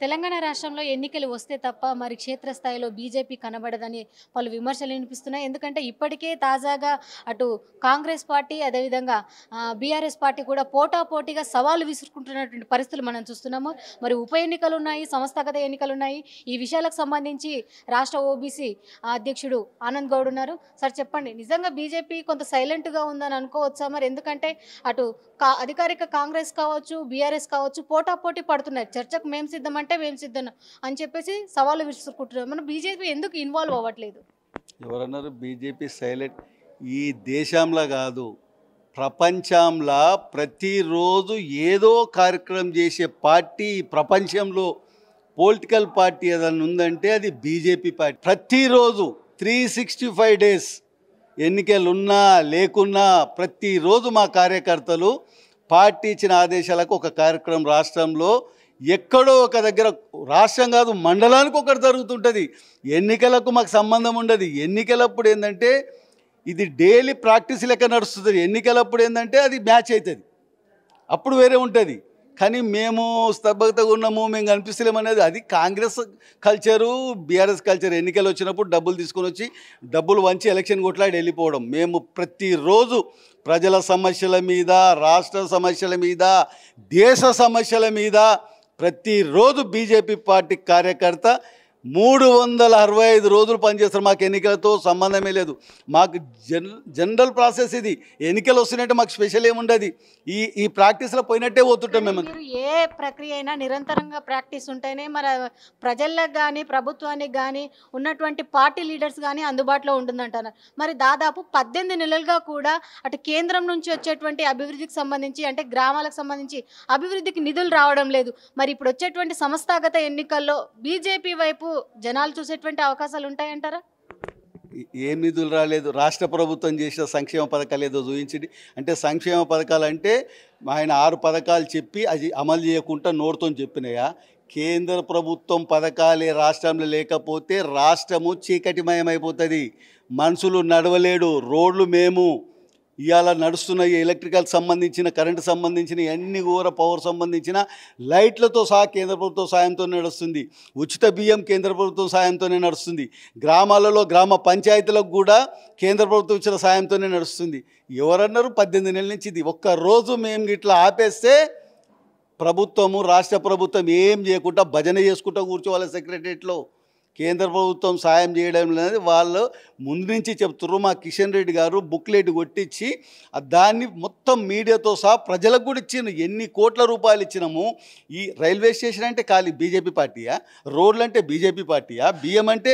తెలంగాణ రాష్ట్రంలో ఎన్నికలు వస్తే తప్ప మరి క్షేత్రస్థాయిలో బీజేపీ కనబడదని పలు విమర్శలు వినిపిస్తున్నాయి. ఎందుకంటే ఇప్పటికే తాజాగా అటు కాంగ్రెస్ పార్టీ అదేవిధంగా బీఆర్ఎస్ పార్టీ కూడా పోటాపోటీగా సవాలు విసురుకుంటున్నటువంటి పరిస్థితులు మనం చూస్తున్నాము. మరి ఉప ఎన్నికలు ఉన్నాయి, సంస్థాగత ఎన్నికలు ఉన్నాయి. ఈ విషయాలకు సంబంధించి రాష్ట్ర ఓబీసీ అధ్యక్షుడు ఆనంద్ గౌడ్ ఉన్నారు. సార్ చెప్పండి, నిజంగా బీజేపీ కొంత సైలెంట్గా ఉందని అనుకోవచ్చా? మరి ఎందుకంటే అటు అధికారిక కాంగ్రెస్ కావచ్చు, బీఆర్ఎస్ కావచ్చు పోటాపోటీ పడుతున్నారు. చర్చకు మేము సిద్ధమంటే మేము సిద్ధం అని చెప్పేసి సవాలు విసురుకుంటున్నారు. మన బీజేపీ ఎందుకు ఇన్వాల్వ్ అవ్వట్లేదు? ఎవరన్నారు బీజేపీ సైలెంట్? ఈ దేశంలో కాదు, ప్రపంచంలో ప్రతిరోజు ఏదో కార్యక్రమం చేసే పార్టీ ప్రపంచంలో పొలిటికల్ పార్టీ ఏదైనా ఉందంటే అది బీజేపీ పార్టీ. ప్రతిరోజు 365 డేస్ ఎన్నికలున్నా లేకున్నా ప్రతిరోజు మా కార్యకర్తలు పార్టీ ఇచ్చిన ఆదేశాలకు ఒక కార్యక్రమం రాష్ట్రంలో ఎక్కడో ఒక దగ్గర, రాష్ట్రం కాదు మండలానికి ఒకటి జరుగుతుంటుంది. ఎన్నికలకు మాకు సంబంధం ఉండదు. ఎన్నికలప్పుడు ఏంటంటే ఇది డైలీ ప్రాక్టీస్ లెక్క నడుస్తుంది. ఎన్నికలప్పుడు ఏంటంటే అది మ్యాచ్ అవుతుంది, అప్పుడు వేరే ఉంటుంది. కానీ మేము స్తబ్దతగా ఉన్నాము, మేము కనిపిస్తలేమనేది అది కాంగ్రెస్ కల్చరు, బీఆర్ఎస్ కల్చర్. ఎన్నికలు వచ్చినప్పుడు డబ్బులు తీసుకొని వచ్చి డబ్బులు వంచి ఎలక్షన్ కొట్లాడి వెళ్ళిపోవడం. మేము ప్రతిరోజు ప్రజల సమస్యల మీద, రాష్ట్ర సమస్యల మీద, దేశ సమస్యల మీద ప్రతిరోజు బీజేపీ పార్టీ కార్యకర్త 365 రోజులు పనిచేస్తారు. మాకు ఎన్నికలతో సంబంధమే లేదు. మాకు జనరల్ ప్రాసెస్ ఇది. ఎన్నికలు వస్తున్నట్టే మాకు స్పెషల్ ఏముండదు. ఈ ప్రాక్టీస్లో పోయినట్టే పోతుంటాం మేము. ఏ ప్రక్రియ అయినా నిరంతరంగా ప్రాక్టీస్ ఉంటేనే మన ప్రజలకు కానీ ప్రభుత్వానికి కానీ ఉన్నటువంటి పార్టీ లీడర్స్ కానీ అందుబాటులో ఉంటుందంటారు. మరి దాదాపు 18 నెలలుగా కూడా అటు కేంద్రం నుంచి వచ్చేటువంటి అభివృద్ధికి సంబంధించి, అంటే గ్రామాలకు సంబంధించి అభివృద్ధికి నిధులు రావడం లేదు. మరి ఇప్పుడు వచ్చేటువంటి సంస్థాగత ఎన్నికల్లో బీజేపీ వైపు జనాలు చూసేటువంటి అవకాశాలు ఉంటాయంటారా? ఏం నిధులు రాలేదు. రాష్ట్ర ప్రభుత్వం చేసిన సంక్షేమ పథకాలు ఏదో చూపించింది. అంటే సంక్షేమ పథకాలు అంటే ఆయన 6 పథకాలు చెప్పి అది అమలు చేయకుండా నోటితో చెప్పినాయా? కేంద్ర ప్రభుత్వం పథకాలే రాష్ట్రంలో లేకపోతే రాష్ట్రము చీకటిమయమైపోతుంది. మనుషులు నడవలేడు. రోడ్లు మేము ఇవాళ నడుస్తున్న ఎలక్ట్రికల్ సంబంధించిన, కరెంటు సంబంధించిన, అన్ని కూడా పవర్ సంబంధించిన లైట్లతో సహా కేంద్ర ప్రభుత్వ సాయంతో నడుస్తుంది. ఉచిత బియ్యం కేంద్ర ప్రభుత్వం సాయంతోనే నడుస్తుంది. గ్రామాలలో గ్రామ పంచాయతీలకు కూడా కేంద్ర ప్రభుత్వం ఇచ్చిన సాయంతోనే నడుస్తుంది. ఎవరన్నారు 18 నెలల నుంచి ఇది? ఒక్కరోజు మేము ఇట్లా ఆపేస్తే ప్రభుత్వము, రాష్ట్ర ప్రభుత్వం ఏం చేయకుండా భజన చేసుకుంటూ కూర్చోవాలి సెక్రటరియట్లో. కేంద్ర ప్రభుత్వం సాయం చేయడం అనేది వాళ్ళు ముందు నుంచి చెప్తున్నారు. మా కిషన్ రెడ్డి గారు బుక్లెట్ కొట్టించి దాన్ని మొత్తం మీడియాతో సహా ప్రజలకు కూడా ఇచ్చిన ఎన్ని కోట్ల రూపాయలు ఇచ్చినాము. ఈ రైల్వే స్టేషన్ అంటే ఖాళీ బీజేపీ పార్టీయా? రోడ్లు అంటే బీజేపీ పార్టీయా? బియ్యం అంటే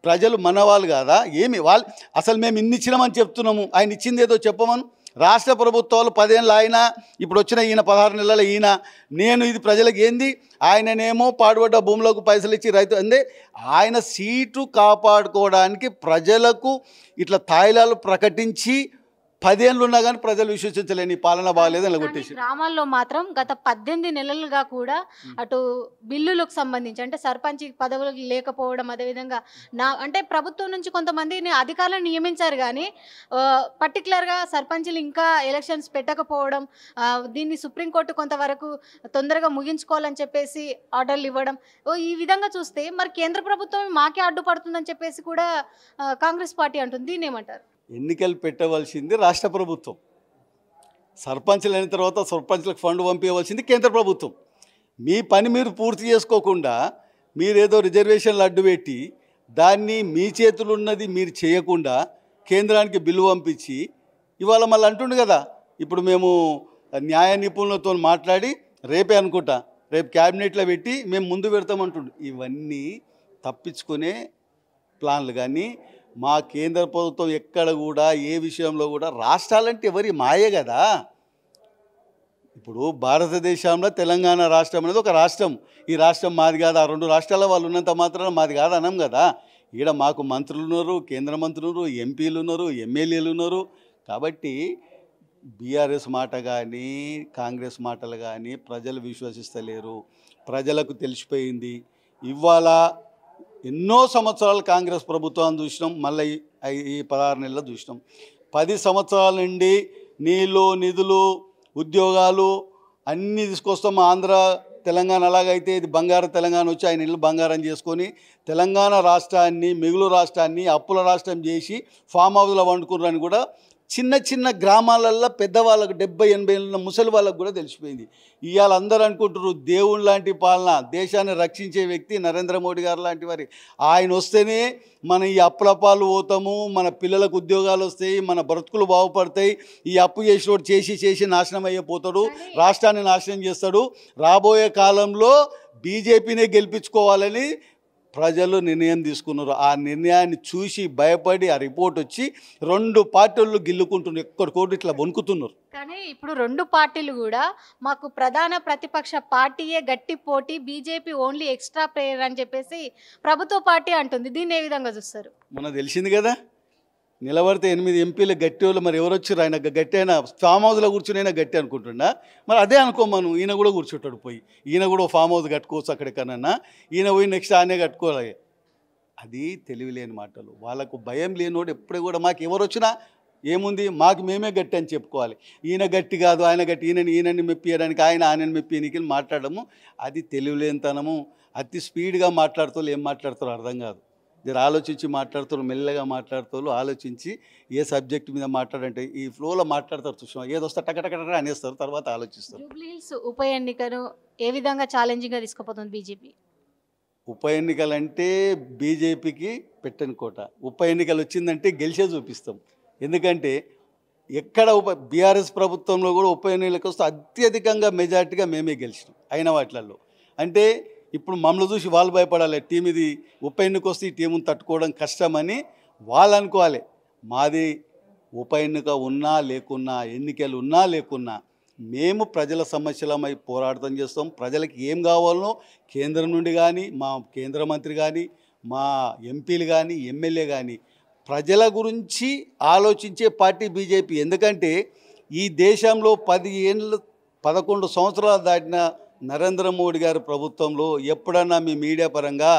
ప్రజలు మన వాళ్ళు కాదా? ఏమి వాళ్ళు అసలు మేము ఇన్ని ఇచ్చినామని చెప్తున్నాము. ఆయన ఇచ్చింది ఏదో చెప్పమను. రాష్ట్ర ప్రభుత్వాలు 10 ఏళ్ళు ఆయన, ఇప్పుడు వచ్చిన ఈయన 16 నెలల ఈయన, నేను ఇది ప్రజలకు ఏంది? ఆయననేమో పాడుబడ్డ భూములకు పైసలు ఇచ్చి రైతు అందే ఆయన సీటు కాపాడుకోవడానికి ప్రజలకు ఇట్లా తాయిలాలు ప్రకటించి 10 ఏళ్ళు ఉన్నా కానీ ప్రజలు విశ్వసించలేని పాలన బాగాలేదు అని కొట్టేసి. గ్రామాల్లో మాత్రం గత 18 నెలలుగా కూడా అటు బిల్లులకు సంబంధించి, అంటే సర్పంచ్ పదవులు లేకపోవడం, అదేవిధంగా అంటే ప్రభుత్వం నుంచి కొంతమందిని అధికారులను నియమించారు కానీ పర్టికులర్గా సర్పంచ్లు ఇంకా ఎలక్షన్స్ పెట్టకపోవడం, దీన్ని సుప్రీంకోర్టు కొంతవరకు తొందరగా ముగించుకోవాలని చెప్పేసి ఆర్డర్లు ఇవ్వడం, ఈ విధంగా చూస్తే మరి కేంద్ర ప్రభుత్వం మాకే అడ్డుపడుతుందని చెప్పేసి కూడా కాంగ్రెస్ పార్టీ అంటుంది. దీన్ని ఏమంటారు? ఎన్నికలు పెట్టవలసింది రాష్ట్ర ప్రభుత్వం. సర్పంచ్లు అయిన తర్వాత సర్పంచ్లకు ఫండ్ పంపించవలసింది కేంద్ర ప్రభుత్వం. మీ పని మీరు పూర్తి చేసుకోకుండా మీరేదో రిజర్వేషన్లు అడ్డుపెట్టి దాన్ని మీ చేతులు ఉన్నది మీరు చేయకుండా కేంద్రానికి బిల్లు పంపించి ఇవాళ మళ్ళీ అంటుండు కదా, ఇప్పుడు మేము న్యాయ నిపుణులతో మాట్లాడి రేపే అనుకుంటా, రేపు క్యాబినెట్లో పెట్టి మేము ముందు పెడతామంటుండు. ఇవన్నీ తప్పించుకునే ప్లాన్లు. కానీ మా కేంద్ర ప్రభుత్వం ఎక్కడ కూడా ఏ విషయంలో కూడా రాష్ట్రాలంటే ఎవరి మాయే కదా. ఇప్పుడు భారతదేశంలో తెలంగాణ రాష్ట్రం అనేది ఒక రాష్ట్రం. ఈ రాష్ట్రం మాది కాదు. ఆ 2 రాష్ట్రాల వాళ్ళు ఉన్నంత మాత్రాన మాది కాదు అనం కదా. ఈడ మాకు మంత్రులు ఉన్నారు, కేంద్ర మంత్రులు, ఎంపీలు ఉన్నారు, ఎమ్మెల్యేలు ఉన్నారు. కాబట్టి బీఆర్ఎస్ మాట కానీ కాంగ్రెస్ మాటలు కానీ ప్రజలు విశ్వసిస్తలేరు. ప్రజలకు తెలిసిపోయింది. ఇవాళ ఎన్నో సంవత్సరాలు కాంగ్రెస్ ప్రభుత్వాన్ని చూసినాం, మళ్ళీ ఈ 16 నెలలు చూసినాం. 10 సంవత్సరాల నుండి నీళ్ళు, నిధులు, ఉద్యోగాలు అన్నీ తీసుకొస్తాం. ఆంధ్ర తెలంగాణ అలాగైతే ఇది బంగారు తెలంగాణ వచ్చి ఆయన ఇల్లు బంగారం చేసుకొని తెలంగాణ రాష్ట్రాన్ని మిగులు రాష్ట్రాన్ని అప్పుల రాష్ట్రం చేసి ఫామ్ హౌస్లో వండుకున్నారని కూడా చిన్న చిన్న గ్రామాలల్లో పెద్దవాళ్ళకు 70-80 ఏళ్ళ ముసలి వాళ్ళకు కూడా తెలిసిపోయింది. ఇవాళ అందరూ అనుకుంటున్నారు దేవుని లాంటి పాలన, దేశాన్ని రక్షించే వ్యక్తి నరేంద్ర మోడీ గారు లాంటి వారి, ఆయన వస్తేనే మన ఈ అప్పుల పాలు పోతాము, మన పిల్లలకు ఉద్యోగాలు వస్తాయి, మన బ్రతుకులు బాగుపడతాయి. ఈ అప్పు చేసినోడు చేసి నాశనం అయిపోతాడు, రాష్ట్రాన్ని నాశనం చేస్తాడు. రాబోయే కాలంలో బీజేపీనే గెలిపించుకోవాలని ప్రజలు నిర్ణయం తీసుకున్నారు. ఆ నిర్ణయాన్ని చూసి భయపడి ఆ రిపోర్ట్ వచ్చి 2 పార్టీలు గిల్లుకుంటున్నారు, ఎక్కడికోటి ఇట్లా వణుకుతున్నారు. కానీ ఇప్పుడు 2 పార్టీలు కూడా మాకు ప్రధాన ప్రతిపక్ష పార్టీయే గట్టి పోటీ, బీజేపీ ఓన్లీ ఎక్స్ట్రా ప్లేయర్ అని చెప్పేసి ప్రభుత్వ పార్టీ అంటుంది. దీన్ని ఏ విధంగా చూస్తారు? మొన్న తెలిసింది కదా, నిలబడితే 8 ఎంపీలు గట్టి వాళ్ళు, మరి ఎవరు వచ్చారు? ఆయన గట్టి అయినా ఫామ్ హౌస్లో కూర్చుని గట్టి అనుకుంటున్నా. మరి అదే అనుకోమను, ఈయన కూడా కూర్చుంటాడు పోయి, ఈయన కూడా ఫామ్ హౌస్ కట్టుకోవచ్చు అక్కడికన్నా, ఈయన పోయి నెక్స్ట్ ఆయనే కట్టుకోవాలి. అది తెలివిలేని మాటలు. వాళ్ళకు భయం లేనివాడు ఎప్పుడు కూడా మాకు ఎవరు వచ్చినా ఏముంది, మాకు మేమే గట్టి అని చెప్పుకోవాలి. ఈయన గట్టి కాదు, ఆయన గట్టి, ఈయనని మెప్పియడానికి ఆయనని మెప్పియనికి మాట్లాడము, అది తెలివిలేనితనము. అతి స్పీడ్గా మాట్లాడుతూ ఏం మాట్లాడుతారో అర్థం కాదు. జర ఆలోచించి మాట్లాడుతారు, మెల్లగా మాట్లాడుతారు, ఆలోచించి ఏ సబ్జెక్ట్ మీద మాట్లాడంటే ఈ ఫ్లోలో మాట్లాడతారు. చూసాం ఏదో వస్తే టకటకట అనేస్తారు, తర్వాత ఆలోచిస్తారు. జూబ్లీ హిల్స్ ఉప ఎన్నికను ఏ విధంగా ఛాలెంజింగ్గా తీసుకుపోతుంది బీజేపీ? ఉప ఎన్నికలంటే బీజేపీకి పెట్టని కోట. ఉప ఎన్నికలు వచ్చిందంటే గెలిచే చూపిస్తాం. ఎందుకంటే ఎక్కడ బీఆర్ఎస్ ప్రభుత్వంలో కూడా ఉప ఎన్నికలకు వస్తే అత్యధికంగా మెజార్టీగా మేమే గెలిచినాం అయిన వాటిలలో. అంటే ఇప్పుడు మమ్మల్ని చూసి వాళ్ళు భయపడాలి, టీం ఇది ఉప ఎన్నిక వస్తే ఈ టీమును తట్టుకోవడం కష్టమని వాళ్ళు అనుకోవాలి. మాది ఉప ఎన్నిక ఉన్నా లేకున్నా, ఎన్నికలు ఉన్నా లేకున్నా మేము ప్రజల సమస్యలమై పోరాటం చేస్తాం. ప్రజలకు ఏం కావాలనో కేంద్రం నుండి కానీ, మా కేంద్ర మంత్రి కానీ, మా ఎంపీలు కానీ, ఎమ్మెల్యే కానీ ప్రజల గురించి ఆలోచించే పార్టీ బీజేపీ. ఎందుకంటే ఈ దేశంలో 11 సంవత్సరాలు దాటిన నరేంద్ర మోడీ గారి ప్రభుత్వంలో ఎప్పుడన్నా మీ మీడియా పరంగా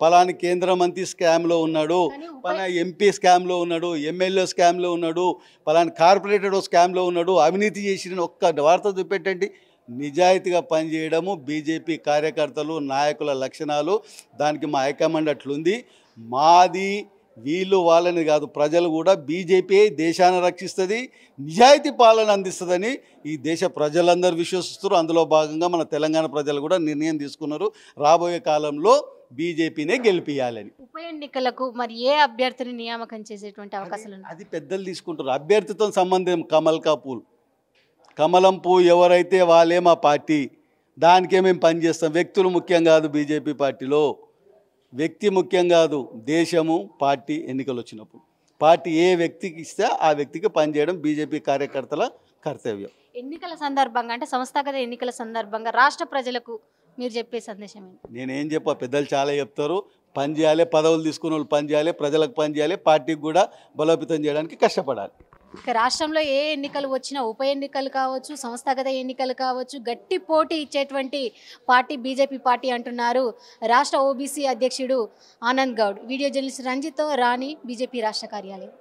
పలాని కేంద్ర మంత్రి స్కామ్లో ఉన్నాడు, పలానా ఎంపీ స్కామ్లో ఉన్నాడు, ఎమ్మెల్యే స్కామ్లో ఉన్నాడు, పలాని కార్పొరేటర్ స్కామ్లో ఉన్నాడు, అవినీతి చేసిన ఒక్క వార్త చూపెట్టండి. నిజాయితీగా పనిచేయడము బీజేపీ కార్యకర్తలు నాయకుల లక్షణాలు. దానికి మా హైకమాండ్ అట్లుంది. మాది వీళ్ళు వాళ్ళని కాదు, ప్రజలు కూడా బీజేపీ దేశాన్ని రక్షిస్తుంది, నిజాయితీ పాలన అందిస్తుందని ఈ దేశ ప్రజలందరూ విశ్వసిస్తారు. అందులో భాగంగా మన తెలంగాణ ప్రజలు కూడా నిర్ణయం తీసుకున్నారు, రాబోయే కాలంలో బీజేపీనే గెలిపియాలని. ఉప ఎన్నికలకు మరి ఏ అభ్యర్థిని నియామకం చేసేటువంటి అవకాశాలు ఉన్నాయి? అది పెద్దలు తీసుకుంటారు. అభ్యర్థితో సంబంధం కమలం పువ్వు ఎవరైతే వాళ్ళే మా పార్టీ, దానికే మేము పనిచేస్తాం. వ్యక్తులు ముఖ్యం కాదు బీజేపీ పార్టీలో, వ్యక్తి ముఖ్యం కాదు, దేశము పార్టీ. ఎన్నికలు వచ్చినప్పుడు పార్టీ ఏ వ్యక్తికి ఇస్తే ఆ వ్యక్తికి పనిచేయడం బీజేపీ కార్యకర్తల కర్తవ్యం. ఎన్నికల సందర్భంగా అంటే సంస్థాగత ఎన్నికల సందర్భంగా రాష్ట్ర ప్రజలకు మీరు చెప్పే సందేశం ఏంటి? నేనేం చెప్పా, పెద్దలు చాలా చెప్తారు. పని చేయాలి, పదవులు తీసుకున్న వాళ్ళు పని చేయాలి, ప్రజలకు పని చేయాలి, పార్టీకి కూడా బలోపేతం చేయడానికి కష్టపడాలి. ఇక రాష్ట్రంలో ఏ ఎన్నికలు వచ్చినా, ఉప ఎన్నికలు కావచ్చు, సంస్థాగత ఎన్నికలు కావచ్చు, గట్టి పోటీ ఇచ్చేటువంటి పార్టీ బీజేపీ పార్టీ అంటున్నారు రాష్ట్ర ఓబీసీ అధ్యక్షుడు ఆనంద్ గౌడ్. వీడియో జర్నలిస్ట్ రంజిత్తో రాణి, బీజేపీ రాష్ట్ర కార్యాలయం.